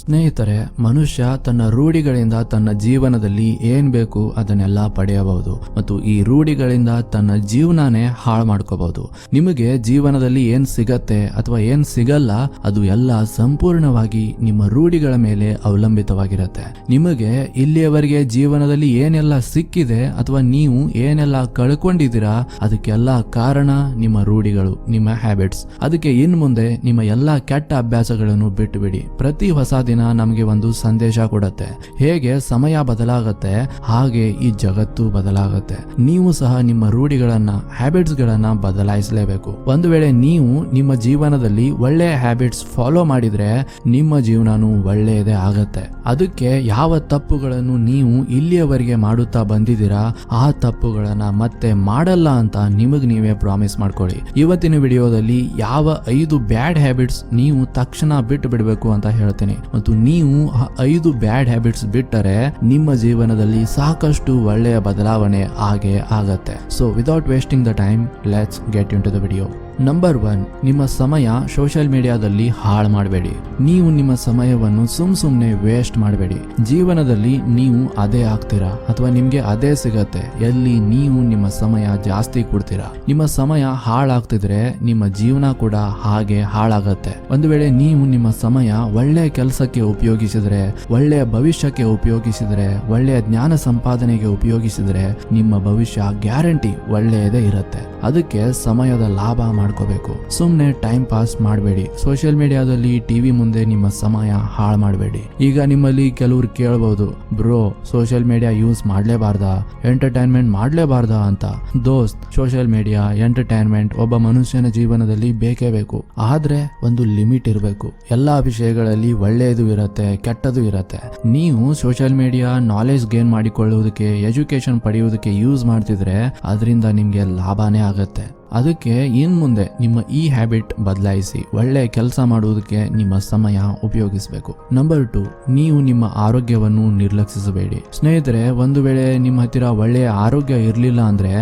ಸ್ನೇಹಿತರೆ, ಮನುಷ್ಯ ತನ್ನ ರೂಢಿಗಳಿಂದ ತನ್ನ ಜೀವನದಲ್ಲಿ ಏನ್ ಬೇಕು ಅದನ್ನೆಲ್ಲ ಪಡೆಯಬಹುದು ಮತ್ತು ಈ ರೂಢಿಗಳಿಂದ ತನ್ನ ಜೀವನನೇ ಹಾಳು ಮಾಡ್ಕೋಬಹುದು. ನಿಮಗೆ ಜೀವನದಲ್ಲಿ ಏನ್ ಸಿಗತ್ತೆ ಅಥವಾ ಏನ್ ಸಿಗಲ್ಲ ಅದು ಎಲ್ಲ ಸಂಪೂರ್ಣವಾಗಿ ನಿಮ್ಮ ರೂಢಿಗಳ ಮೇಲೆ ಅವಲಂಬಿತವಾಗಿರುತ್ತೆ. ನಿಮಗೆ ಇಲ್ಲಿಯವರೆಗೆ ಜೀವನದಲ್ಲಿ ಏನೆಲ್ಲ ಸಿಕ್ಕಿದೆ ಅಥವಾ ನೀವು ಏನೆಲ್ಲ ಕಳ್ಕೊಂಡಿದ್ದೀರಾ ಅದಕ್ಕೆಲ್ಲ ಕಾರಣ ನಿಮ್ಮ ರೂಢಿಗಳು, ನಿಮ್ಮ ಹ್ಯಾಬಿಟ್ಸ್. ಅದಕ್ಕೆ ಇನ್ ಮುಂದೆ ನಿಮ್ಮ ಎಲ್ಲಾ ಕೆಟ್ಟ ಅಭ್ಯಾಸಗಳನ್ನು ಬಿಟ್ಟು ಬಿಡಿ. ಪ್ರತಿ ಹೊಸ ದಿನ ನಮಗೆ ಒಂದು ಸಂದೇಶ ಕೊಡುತ್ತೆ. ಹೇಗೆ ಸಮಯ ಬದಲಾಗತ್ತೆ ಹಾಗೆ ಈ ಜಗತ್ತು ಬದಲಾಗತ್ತೆ. ನೀವು ಸಹ ನಿಮ್ಮ ರೂಢಿಗಳನ್ನ, ಹ್ಯಾಬಿಟ್ಸ್ ಗಳನ್ನ ಬದಲಾಯಿಸಲೇಬೇಕು. ಒಂದು ವೇಳೆ ನೀವು ನಿಮ್ಮ ಜೀವನದಲ್ಲಿ ಒಳ್ಳೆ ಹ್ಯಾಬಿಟ್ಸ್ ಫಾಲೋ ಮಾಡಿದ್ರೆ ನಿಮ್ಮ ಜೀವನನೂ ಒಳ್ಳೆಯದೇ ಆಗತ್ತೆ. ಅದಕ್ಕೆ ಯಾವ ತಪ್ಪುಗಳನ್ನು ನೀವು ಇಲ್ಲಿಯವರೆಗೆ ಮಾಡುತ್ತಾ ಬಂದಿದ್ದೀರಾ ಆ ತಪ್ಪುಗಳನ್ನ ಮತ್ತೆ ಮಾಡಲ್ಲ ಅಂತ ನಿಮಗ್ ನೀವೇ ಪ್ರಾಮಿಸ್ ಮಾಡ್ಕೊಳ್ಳಿ. ಇವತ್ತಿನ ವಿಡಿಯೋದಲ್ಲಿ ಯಾವ 5 ಬ್ಯಾಡ್ ಹ್ಯಾಬಿಟ್ಸ್ ನೀವು ತಕ್ಷಣ ಬಿಟ್ಟು ಬಿಡಬೇಕು ಅಂತ ಹೇಳ್ತೀನಿ ಮತ್ತು ನೀವು 5 ಬ್ಯಾಡ್ ಹ್ಯಾಬಿಟ್ಸ್ ಬಿಟ್ಟರೆ ನಿಮ್ಮ ಜೀವನದಲ್ಲಿ ಸಾಕಷ್ಟು ಒಳ್ಳೆಯ ಬದಲಾವಣೆ ಆಗೇ ಆಗತ್ತೆ. So without wasting the time, let's get into the video. Number 1, ನಿಮ್ಮ ಸಮಯ ಸೋಷಿಯಲ್ ಮೀಡಿಯಾದಲ್ಲಿ ಹಾಳು ಮಾಡಬೇಡಿ. ನೀವು ನಿಮ್ಮ ಸಮಯವನ್ನು ಸುಮ್ನೆ ವೇಸ್ಟ್ ಮಾಡಬೇಡಿ. ಜೀವನದಲ್ಲಿ ನೀವು ಅದೇ ಆಗ್ತೀರಾ ಅಥವಾ ನಿಮ್ಗೆ ಅದೇ ಸಿಗತ್ತೆ ಎಲ್ಲಿ ನೀವು ನಿಮ್ಮ ಸಮಯ ಜಾಸ್ತಿ ಕೊಡ್ತೀರಾ. ನಿಮ್ಮ ಸಮಯ ಹಾಳಾಗ್ತಿದ್ರೆ ನಿಮ್ಮ ಜೀವನ ಕೂಡ ಹಾಗೆ ಹಾಳಾಗತ್ತೆ. ಒಂದು ವೇಳೆ ನೀವು ನಿಮ್ಮ ಸಮಯ ಒಳ್ಳೆಯ ಕೆಲಸಕ್ಕೆ ಉಪಯೋಗಿಸಿದ್ರೆ, ಒಳ್ಳೆಯ ಭವಿಷ್ಯಕ್ಕೆ ಉಪಯೋಗಿಸಿದ್ರೆ, ಒಳ್ಳೆಯ ಜ್ಞಾನ ಸಂಪಾದನೆಗೆ ಉಪಯೋಗಿಸಿದ್ರೆ ನಿಮ್ಮ ಭವಿಷ್ಯ ಗ್ಯಾರಂಟಿ ಒಳ್ಳೆಯದೇ ಇರುತ್ತೆ. ಅದಕ್ಕೆ ಸಮಯದ ಲಾಭ ಮಾಡ್ಕೋಬೇಕು. ಸುಮ್ನೆ ಟೈಮ್ ಪಾಸ್ ಮಾಡಬೇಡಿ. ಸೋಷಿಯಲ್ ಮೀಡಿಯಾದಲ್ಲಿ ಟಿವಿ ಮುಂದೆ ನಿಮ್ಮ ಸಮಯ ಹಾಳು ಮಾಡಬೇಡಿ. ಈಗ ನಿಮ್ಮಲ್ಲಿ ಕೆಲವರು ಕೇಳಬಹುದು, ಬ್ರೋ ಸೋಷಿಯಲ್ ಮೀಡಿಯಾ ಯೂಸ್ ಮಾಡ್ಲೇಬಾರ್ದಾ, ಎಂಟರ್ಟೈನ್ಮೆಂಟ್ ಮಾಡ್ಲೇಬಾರ್ದಾ ಅಂತ. ದೋಸ್ತ್, ಸೋಷಿಯಲ್ ಮೀಡಿಯಾ, ಎಂಟರ್ಟೈನ್ಮೆಂಟ್ ಒಬ್ಬ ಮನುಷ್ಯನ ಜೀವನದಲ್ಲಿ ಬೇಕೇ ಬೇಕು. ಆದ್ರೆ ಒಂದು ಲಿಮಿಟ್ ಇರಬೇಕು. ಎಲ್ಲಾ ವಿಷಯಗಳಲ್ಲಿ ಒಳ್ಳೆಯದು ಇರತ್ತೆ, ಕೆಟ್ಟದು ಇರತ್ತೆ. ನೀವು ಸೋಷಿಯಲ್ ಮೀಡಿಯಾ ನಾಲೆಜ್ ಗೇನ್ ಮಾಡಿಕೊಳ್ಳುವುದಕ್ಕೆ, ಎಜುಕೇಶನ್ ಪಡೆಯುವುದಕ್ಕೆ ಯೂಸ್ ಮಾಡ್ತಿದ್ರೆ ಅದರಿಂದ ನಿಮ್ಗೆ ಲಾಭನೇ ಆಗತ್ತೆ. ಅದಕ್ಕೆ ಇನ್ ಮುಂದೆ ನಿಮ್ಮ ಈ ಹ್ಯಾಬಿಟ್ ಬದಲಾಯಿಸಿ ಒಳ್ಳೆ ಕೆಲಸ ಮಾಡುವುದಕ್ಕೆ ನಿಮ್ಮ ಸಮಯ ಉಪಯೋಗಿಸಬೇಕು. ನಂಬರ್ 2, ನೀವು ನಿಮ್ಮ ಆರೋಗ್ಯವನ್ನು ನಿರ್ಲಕ್ಷಿಸಬೇಡಿ. ಸ್ನೇಹಿತರೆ, ಒಂದು ವೇಳೆ ನಿಮ್ಮ ಹತ್ತಿರ ಒಳ್ಳೆಯ ಆರೋಗ್ಯ ಇರಲಿಲ್ಲ ಅಂದ್ರೆ,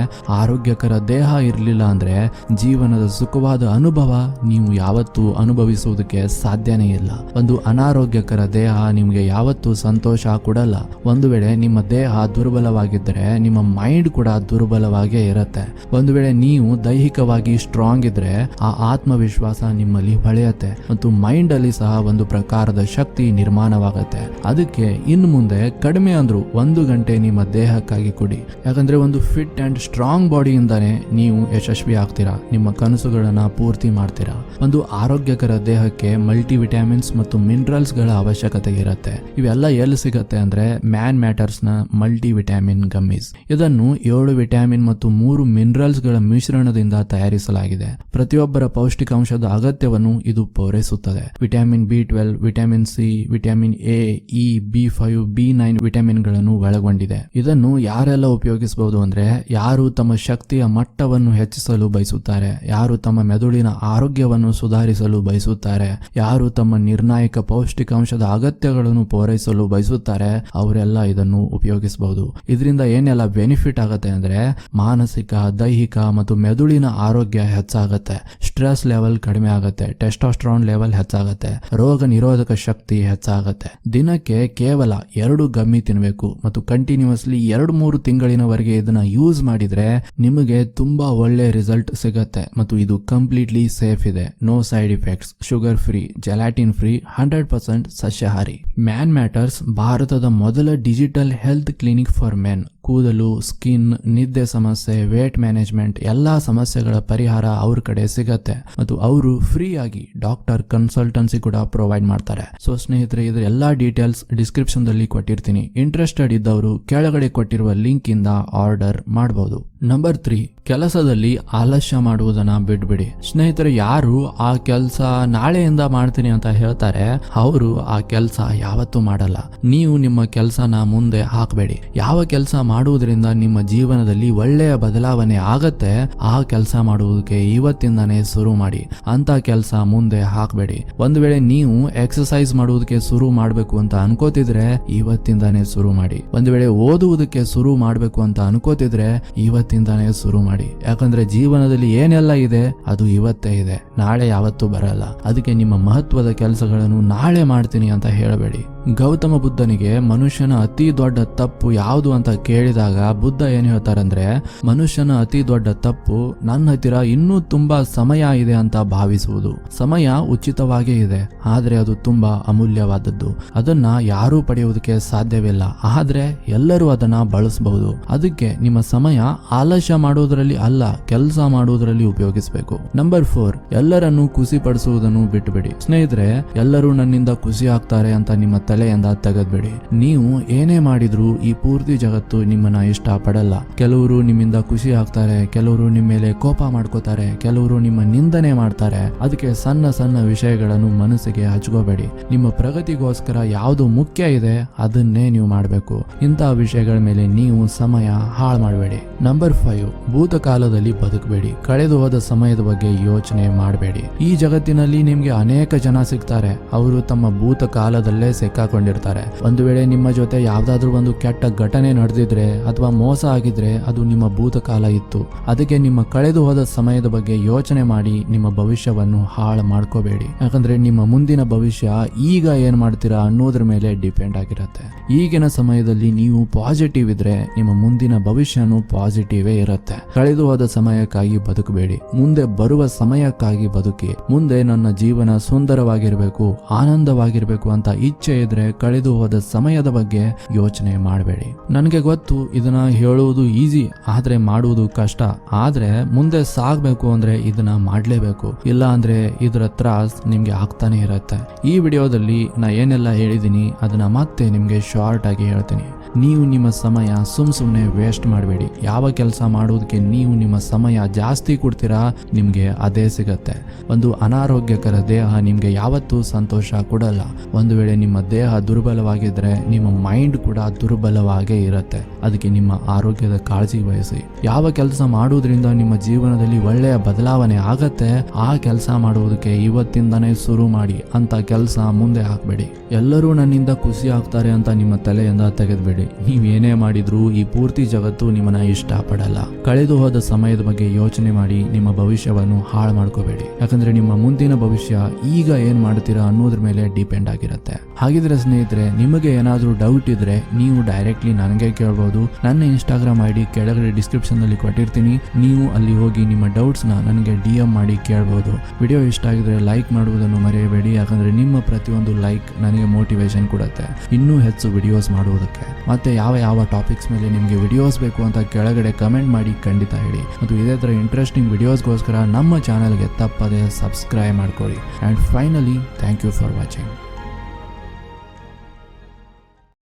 ಆರೋಗ್ಯಕರ ದೇಹ ಇರಲಿಲ್ಲ ಅಂದ್ರೆ ಜೀವನದ ಸುಖವಾದ ಅನುಭವ ನೀವು ಯಾವತ್ತೂ ಅನುಭವಿಸುವುದಕ್ಕೆ ಸಾಧ್ಯನೇ ಇಲ್ಲ. ಒಂದು ಅನಾರೋಗ್ಯಕರ ದೇಹ ನಿಮಗೆ ಯಾವತ್ತೂ ಸಂತೋಷ ಕೊಡಲ್ಲ. ಒಂದು ವೇಳೆ ನಿಮ್ಮ ದೇಹ ದುರ್ಬಲವಾಗಿದ್ದರೆ ನಿಮ್ಮ ಮೈಂಡ್ ಕೂಡ ದುರ್ಬಲವಾಗೇ ಇರುತ್ತೆ. ಒಂದು ವೇಳೆ ನೀವು ದೈಹಿಕವಾಗಿ ಸ್ಟ್ರಾಂಗ್ ಇದ್ರೆ ಆ ಆತ್ಮವಿಶ್ವಾಸ ನಿಮ್ಮಲ್ಲಿ ಹೊಳೆಯುತ್ತೆ ಮತ್ತು ಮೈಂಡ್ ಅಲ್ಲಿ ಸಹ ಒಂದು ಪ್ರಕಾರದ ಶಕ್ತಿ ನಿರ್ಮಾಣವಾಗುತ್ತೆ. ಅದಕ್ಕೆ ಇನ್ನು ಮುಂದೆ ಕಡಿಮೆ ಅಂದ್ರೂ 1 ಗಂಟೆ ನಿಮ್ಮ ದೇಹಕ್ಕಾಗಿ ಕೊಡಿ. ಯಾಕಂದ್ರೆ ಒಂದು ಫಿಟ್ ಅಂಡ್ ಸ್ಟ್ರಾಂಗ್ ಬಾಡಿಯಿಂದಾನೇ ನೀವು ಯಶಸ್ವಿ ಆಗ್ತೀರಾ, ನಿಮ್ಮ ಕನಸುಗಳನ್ನ ಪೂರ್ತಿ ಮಾಡ್ತೀರಾ. ಒಂದು ಆರೋಗ್ಯಕರ ದೇಹಕ್ಕೆ ಮಲ್ಟಿ ವಿಟಮಿನ್ಸ್ ಮತ್ತು ಮಿನರಲ್ಸ್ ಗಳ ಅವಶ್ಯಕತೆ ಇರುತ್ತೆ. ಇವೆಲ್ಲ ಎಲ್ಲಿ ಸಿಗತ್ತೆ ಅಂದ್ರೆ ಮ್ಯಾನ್ ಮ್ಯಾಟರ್ಸ್ ನ ಮಲ್ಟಿ ವಿಟಮಿನ್ ಗಮ್ಮೀಸ್. ಇದನ್ನು 7 ವಿಟಮಿನ್ ಮತ್ತು 3 ಮಿನರಲ್ಸ್ ಗಳ ಮಿಶ್ರಣದಿಂದ ತಯಾರಿಸಲಾಗಿದೆ. ಪ್ರತಿಯೊಬ್ಬರ ಪೌಷ್ಟಿಕಾಂಶದ ಅಗತ್ಯವನ್ನು ಇದು ಪೂರೈಸುತ್ತದೆ. Vitamin B12, vitamin C, vitamin A, E, B5, B9 vitamin ಗಳನ್ನು ಒಳಗೊಂಡಿದೆ. ಇದನ್ನು ಯಾರೆಲ್ಲ ಉಪಯೋಗಿಸಬಹುದು ಅಂದ್ರೆ ಯಾರು ತಮ್ಮ ಶಕ್ತಿಯ ಮಟ್ಟವನ್ನು ಹೆಚ್ಚಿಸಲು ಬಯಸುತ್ತಾರೆ, ಯಾರು ತಮ್ಮ ಮೆದುಳಿನ ಆರೋಗ್ಯವನ್ನು ಸುಧಾರಿಸಲು ಬಯಸುತ್ತಾರೆ, ಯಾರು ತಮ್ಮ ನಿರ್ಣಾಯಕ ಪೌಷ್ಟಿಕಾಂಶದ ಅಗತ್ಯಗಳನ್ನು ಪೂರೈಸಲು ಬಯಸುತ್ತಾರೆ ಅವರೆಲ್ಲ ಇದನ್ನು ಉಪಯೋಗಿಸಬಹುದು. ಇದರಿಂದ ಏನೆಲ್ಲ ಬೆನಿಫಿಟ್ ಆಗುತ್ತೆ ಅಂದ್ರೆ ಮಾನಸಿಕ, ದೈಹಿಕ ಮತ್ತು ಮೆದುಳಿನ ಆರೋಗ್ಯ ಹೆಚ್ಚಾಗತ್ತೆ, ಸ್ಟ್ರೆಸ್ ಲೆವೆಲ್ ಕಡಿಮೆ ಆಗುತ್ತೆ, ಟೆಸ್ಟೋಸ್ಟೆರಾನ್ ಲೆವೆಲ್ ಹೆಚ್ಚಾಗತ್ತೆ, ರೋಗ ನಿರೋಧಕ ಶಕ್ತಿ ಹೆಚ್ಚಾಗತ್ತೆ. ದಿನಕ್ಕೆ ಕೇವಲ 2 ಗಮ್ಮಿ ತಿನ್ನಬೇಕು ಮತ್ತು ಕಂಟಿನ್ಯೂಸ್ಲಿ 2-3 ತಿಂಗಳಿನವರೆಗೆ ಇದನ್ನ ಯೂಸ್ ಮಾಡಿದ್ರೆ ನಿಮಗೆ ತುಂಬಾ ಒಳ್ಳೆ ರಿಸಲ್ಟ್ ಸಿಗತ್ತೆ ಮತ್ತು ಇದು ಕಂಪ್ಲೀಟ್ಲಿ ಸೇಫ್ ಇದೆ. No side effects, sugar free, gelatin free, 100% ಸಸ್ಯಾಹಾರಿ. ಮ್ಯಾನ್ ಮ್ಯಾಟರ್ಸ್ ಭಾರತದ ಮೊದಲ digital health clinic for men. ಕೂದಲು, ಸ್ಕಿನ್, ನಿದ್ದೆ ಸಮಸ್ಯೆ, ವೇಟ್ ಮ್ಯಾನೇಜ್ಮೆಂಟ್ ಎಲ್ಲಾ ಸಮಸ್ಯೆಗಳ ಪರಿಹಾರ ಅವ್ರ ಕಡೆ ಸಿಗತ್ತೆ ಮತ್ತು ಅವರು ಫ್ರೀ ಆಗಿ ಡಾಕ್ಟರ್ ಕನ್ಸಲ್ಟೆನ್ಸಿ ಕೂಡ ಪ್ರೊವೈಡ್ ಮಾಡ್ತಾರೆ. ಸೊ ಸ್ನೇಹಿತರೆ, ಇದರ ಎಲ್ಲಾ ಡೀಟೇಲ್ಸ್ ಡಿಸ್ಕ್ರಿಪ್ಷನ್ ದಲ್ಲಿ ಕೊಟ್ಟಿರ್ತೀನಿ. ಇಂಟ್ರೆಸ್ಟೆಡ್ ಇದ್ದವರು ಕೆಳಗಡೆ ಕೊಟ್ಟಿರುವ ಲಿಂಕ್ ಇಂದ ಆರ್ಡರ್ ಮಾಡಬಹುದು. ನಂಬರ್ 3, ಕೆಲಸದಲ್ಲಿ ಆಲಸ್ಯ ಮಾಡುವುದನ್ನ ಬಿಡ್ಬಿಡಿ. ಸ್ನೇಹಿತರೆ, ಯಾರು ಆ ಕೆಲಸ ನಾಳೆಯಿಂದ ಮಾಡ್ತೀನಿ ಅಂತ ಹೇಳ್ತಾರೆ ಅವರು ಆ ಕೆಲಸ ಯಾವತ್ತೂ ಮಾಡಲ್ಲ. ನೀವು ನಿಮ್ಮ ಕೆಲಸನ ಮುಂದೆ ಹಾಕಬೇಡಿ. ಯಾವ ಕೆಲಸ ಮಾಡುವುದರಿಂದ ನಿಮ್ಮ ಜೀವನದಲ್ಲಿ ಒಳ್ಳೆಯ ಬದಲಾವಣೆ ಆಗತ್ತೆ ಆ ಕೆಲಸ ಮಾಡುವುದಕ್ಕೆ ಇವತ್ತಿಂದಾನೇ ಶುರು ಮಾಡಿ. ಅಂತ ಕೆಲಸ ಮುಂದೆ ಹಾಕಬೇಡಿ. ಒಂದು ವೇಳೆ ನೀವು ಎಕ್ಸರ್ಸೈಸ್ ಮಾಡುವುದಕ್ಕೆ ಶುರು ಮಾಡಬೇಕು ಅಂತ ಅನ್ಕೋತಿದ್ರೆ ಇವತ್ತಿಂದಾನೇ ಶುರು ಮಾಡಿ. ಒಂದು ವೇಳೆ ಓದುವುದಕ್ಕೆ ಶುರು ಮಾಡಬೇಕು ಅಂತ ಅನ್ಕೋತಿದ್ರೆ ಇವತ್ತಿಂದ ಇವತ್ತಿಂದಾನೇ ಶುರು ಮಾಡಿ. ಯಾಕಂದ್ರೆ ಜೀವನದಲ್ಲಿ ಏನೆಲ್ಲ ಇದೆ ಅದು ಇವತ್ತೇ ಇದೆ, ನಾಳೆ ಯಾವತ್ತೂ ಬರಲ್ಲ. ಅದಕ್ಕೆ ನಿಮ್ಮ ಮಹತ್ವದ ಕೆಲಸಗಳನ್ನು ನಾಳೆ ಮಾಡ್ತೀನಿ ಅಂತ ಹೇಳಬೇಡಿ. ಗೌತಮ ಬುದ್ಧನಿಗೆ ಮನುಷ್ಯನ ಅತಿ ದೊಡ್ಡ ತಪ್ಪು ಯಾವುದು ಅಂತ ಕೇಳಿದಾಗ ಬುದ್ಧ ಏನ್ ಹೇಳ್ತಾರಂದ್ರೆ, ಮನುಷ್ಯನ ಅತಿ ದೊಡ್ಡ ತಪ್ಪು ನನ್ನ ಹತ್ತಿರ ಇನ್ನೂ ತುಂಬಾ ಸಮಯ ಇದೆ ಅಂತ ಭಾವಿಸುವುದು. ಸಮಯ ಉಚಿತವಾಗೇ ಇದೆ, ಆದ್ರೆ ಅದು ತುಂಬಾ ಅಮೂಲ್ಯವಾದದ್ದು. ಅದನ್ನ ಯಾರೂ ಪಡೆಯುವುದಕ್ಕೆ ಸಾಧ್ಯವಿಲ್ಲ, ಆದ್ರೆ ಎಲ್ಲರೂ ಅದನ್ನ ಬಳಸಬಹುದು. ಅದಕ್ಕೆ ನಿಮ್ಮ ಸಮಯ ಆಲಸ್ಯ ಮಾಡುವುದರಲ್ಲಿ ಅಲ್ಲ, ಕೆಲಸ ಮಾಡುವುದರಲ್ಲಿ ಉಪಯೋಗಿಸಬೇಕು. ನಂಬರ್ 4, ಎಲ್ಲರನ್ನು ಖುಷಿ ಪಡಿಸುವುದನ್ನು ಬಿಟ್ಟುಬಿಡಿ. ಸ್ನೇಹಿತರೆ, ಎಲ್ಲರೂ ನನ್ನಿಂದ ಖುಷಿ ಆಗ್ತಾರೆ ಅಂತ ನಿಮ್ಮ ತಲೆಯಿಂದ ತೆಗೆದ್ಬಿಡಿ. ನೀವು ಏನೇ ಮಾಡಿದ್ರು ಈ ಪೂರ್ತಿ ಜಗತ್ತು ನಿಮ್ಮನ್ನ ಇಷ್ಟ ಪಡಲ್ಲ. ಕೆಲವರು ನಿಮ್ಮಿಂದ ಖುಷಿ ಆಗ್ತಾರೆ, ಕೆಲವರು ನಿಮ್ಮ ಮೇಲೆ ಕೋಪ ಮಾಡ್ಕೋತಾರೆ, ಕೆಲವರು ನಿಮ್ಮ ನಿಂದನೆ ಮಾಡ್ತಾರೆ. ಅದಕ್ಕೆ ಸಣ್ಣ ಸಣ್ಣ ವಿಷಯಗಳನ್ನು ಮನಸ್ಸಿಗೆ ಹಚ್ಕೋಬೇಡಿ. ನಿಮ್ಮ ಪ್ರಗತಿಗೋಸ್ಕರ ಯಾವುದು ಮುಖ್ಯ ಇದೆ ಅದನ್ನೇ ನೀವು ಮಾಡಬೇಕು. ಇಂತಹ ವಿಷಯಗಳ ಮೇಲೆ ನೀವು ಸಮಯ ಹಾಳು ಮಾಡಬೇಡಿ. ನಂಬರ್ 5, ಭೂತಕಾಲದಲ್ಲಿ ಬದುಕಬೇಡಿ. ಕಳೆದು ಹೋದ ಸಮಯದ ಬಗ್ಗೆ ಯೋಚನೆ ಮಾಡಬೇಡಿ. ಈ ಜಗತ್ತಿನಲ್ಲಿ ನಿಮ್ಗೆ ಅನೇಕ ಜನ ಸಿಗ್ತಾರೆ, ಅವರು ತಮ್ಮ ಭೂತಕಾಲದಲ್ಲೇ ಸಿಕ್ಕಾಕೊಂಡಿರ್ತಾರೆ. ಒಂದು ವೇಳೆ ನಿಮ್ಮ ಜೊತೆ ಯಾವ್ದಾದ್ರು ಒಂದು ಕೆಟ್ಟ ಘಟನೆ ನಡೆದಿದ್ರೆ ಅಥವಾ ಮೋಸ ಆಗಿದ್ರೆ ಅದು ನಿಮ್ಮ ಭೂತಕಾಲ ಇತ್ತು. ಅದಕ್ಕೆ ನಿಮ್ಮ ಕಳೆದು ಹೋದ ಸಮಯದ ಬಗ್ಗೆ ಯೋಚನೆ ಮಾಡಿ ನಿಮ್ಮ ಭವಿಷ್ಯವನ್ನು ಹಾಳು ಮಾಡ್ಕೋಬೇಡಿ. ಯಾಕಂದ್ರೆ ನಿಮ್ಮ ಮುಂದಿನ ಭವಿಷ್ಯ ಈಗ ಏನ್ ಮಾಡ್ತೀರಾ ಅನ್ನೋದ್ರ ಮೇಲೆ ಡಿಪೆಂಡ್ ಆಗಿರುತ್ತೆ. ಈಗಿನ ಸಮಯದಲ್ಲಿ ನೀವು ಪಾಸಿಟಿವ್ ಇದ್ರೆ ನಿಮ್ಮ ಮುಂದಿನ ಭವಿಷ್ಯನೂ ಪಾಸಿಟಿವೇ ಇರುತ್ತೆ. ಕಳೆದು ಹೋದ ಸಮಯಕ್ಕಾಗಿ ಬದುಕಬೇಡಿ, ಮುಂದೆ ಬರುವ ಸಮಯಕ್ಕಾಗಿ ಬದುಕಿ. ಮುಂದೆ ನನ್ನ ಜೀವನ ಸುಂದರವಾಗಿರ್ಬೇಕು, ಆನಂದವಾಗಿರ್ಬೇಕು ಅಂತ ಇಚ್ಛೆ ಇದ್ರೆ ಕಳೆದು ಹೋದ ಸಮಯದ ಬಗ್ಗೆ ಯೋಚನೆ ಮಾಡಬೇಡಿ. ನನಗೆ ಗೊತ್ತು ಇದನ್ನ ಹೇಳುವುದು ಈಸಿ, ಆದ್ರೆ ಮಾಡುವುದು ಕಷ್ಟ. ಆದ್ರೆ ಮುಂದೆ ಸಾಗ್ಬೇಕು ಅಂದ್ರೆ ಇದನ್ನ ಮಾಡ್ಲೇಬೇಕು, ಇಲ್ಲ ಅಂದ್ರೆ ಇದರ ತ್ರಾಸ್ ನಿಮ್ಗೆ ಆಗ್ತಾನೆ ಇರುತ್ತೆ. ಈ ವಿಡಿಯೋದಲ್ಲಿ ನಾ ಏನೆಲ್ಲ ಹೇಳಿದೀನಿ ಅದನ್ನ ಮತ್ತೆ ನಿಮ್ಗೆ ಶಾರ್ಟ್ ಆಗಿ ಹೇಳ್ತೀನಿ. ನೀವು ನಿಮ್ಮ ಸಮಯ ಸುಮ್ನೆ ವೇಸ್ಟ್ ಮಾಡಬೇಡಿ. ಯಾವ ಕೆಲಸ ಮಾಡೋದಕ್ಕೆ ನೀವು ನಿಮ್ಮ ಸಮಯ ಜಾಸ್ತಿ ಕೊಡ್ತೀರಾ ನಿಮ್ಗೆ ಅದೇ ಸಿಗತ್ತೆ. ಒಂದು ಅನಾರೋಗ್ಯಕರ ದೇಹ ನಿಮ್ಗೆ ಯಾವತ್ತೂ ಸಂತೋಷ ಕೊಡಲ್ಲ. ಒಂದು ವೇಳೆ ನಿಮ್ಮ ದೇಹ ದುರ್ಬಲವಾಗಿದ್ರೆ ನಿಮ್ಮ ಮೈಂಡ್ ಕೂಡ ದುರ್ಬಲವಾಗೇ ಇರುತ್ತೆ. ಅದಕ್ಕೆ ನಿಮ್ಮ ಆರೋಗ್ಯದ ಕಾಳಜಿ ವಹಿಸಿ. ಯಾವ ಕೆಲಸ ಮಾಡುವುದರಿಂದ ನಿಮ್ಮ ಜೀವನದಲ್ಲಿ ಒಳ್ಳೆಯ ಬದಲಾವಣೆ ಆಗತ್ತೆ ಆ ಕೆಲಸ ಮಾಡುವುದಕ್ಕೆ ಇವತ್ತಿಂದಾನೇ ಶುರು ಮಾಡಿ. ಅಂತ ಕೆಲಸ ಮುಂದೆ ಹಾಕ್ಬೇಡಿ. ಎಲ್ಲರೂ ನನ್ನಿಂದ ಖುಷಿ ಆಗ್ತಾರೆ ಅಂತ ನಿಮ್ಮ ತಲೆಯಿಂದ ತೆಗೆದ್ಬೇಡಿ. ನೀವೇನೇ ಮಾಡಿದ್ರು ಈ ಪೂರ್ತಿ ಜಗತ್ತು ನಿಮ್ಮನ್ನ ಇಷ್ಟ ಪಡಲ್ಲ. ಕಳೆದು ಹೋದ ಸಮಯದ ಬಗ್ಗೆ ಯೋಚನೆ ಮಾಡಿ ನಿಮ್ಮ ಭವಿಷ್ಯವನ್ನು ಹಾಳು ಮಾಡ್ಕೋಬೇಡಿ. ಯಾಕಂದ್ರೆ ನಿಮ್ಮ ಮುಂದಿನ ಭವಿಷ್ಯ ಈಗ ಏನ್ ಮಾಡ್ತೀರಾ ಅನ್ನೋದ್ರ ಮೇಲೆ ಡಿಪೆಂಡ್ ಆಗಿರುತ್ತೆ. ಹಾಗಿದ್ರೆ ಸ್ನೇಹಿತರೆ, ನಿಮಗೆ ಏನಾದ್ರೂ ಡೌಟ್ ಇದ್ರೆ ನೀವು ಡೈರೆಕ್ಟ್ಲಿ ನನಗೆ ಕೇಳಬಹುದು. ನನ್ನ ಇನ್ಸ್ಟಾಗ್ರಾಮ್ ಐಡಿ ಕೆಳಗಡೆ ಡಿಸ್ಕ್ರಿಪ್ಷನ್ ನಲ್ಲಿ ಕೊಟ್ಟಿರ್ತೀನಿ. ನೀವು ಅಲ್ಲಿ ಹೋಗಿ ನಿಮ್ಮ ಡೌಟ್ಸ್ ನ ನನಗೆ DM ಮಾಡಿ ಕೇಳಬಹುದು. ವಿಡಿಯೋ ಇಷ್ಟ ಆಗಿದ್ರೆ ಲೈಕ್ ಮಾಡುವುದನ್ನು ಮರೆಯಬೇಡಿ. ಯಾಕಂದ್ರೆ ನಿಮ್ಮ ಪ್ರತಿಯೊಂದು ಲೈಕ್ ನನಗೆ ಮೋಟಿವೇಶನ್ ಕೊಡುತ್ತೆ ಇನ್ನೂ ಹೆಚ್ಚು ವಿಡಿಯೋಸ್ ಮಾಡುವುದಕ್ಕೆ. ಮತ್ತೆ ಯಾವ ಟಾಪಿಕ್ಸ್ ಮೇಲೆ ನಿಮಗೆ ವಿಡಿಯೋಸ್ ಬೇಕು ಅಂತ ಕೆಳಗಡೆ ಕಮೆಂಟ್ ಮಾಡಿ ಖಂಡಿತ ಹೇಳಿ. ಮತ್ತು ಇದೇ ತರ ಇಂಟ್ರೆಸ್ಟಿಂಗ್ ವಿಡಿಯೋಸ್ಗೋಸ್ಕರ ನಮ್ಮ ಚಾನಲ್ಗೆ ತಪ್ಪದೆ ಸಬ್ಸ್ಕ್ರೈಬ್ ಮಾಡ್ಕೊಳ್ಳಿ. And finally thank you for watching.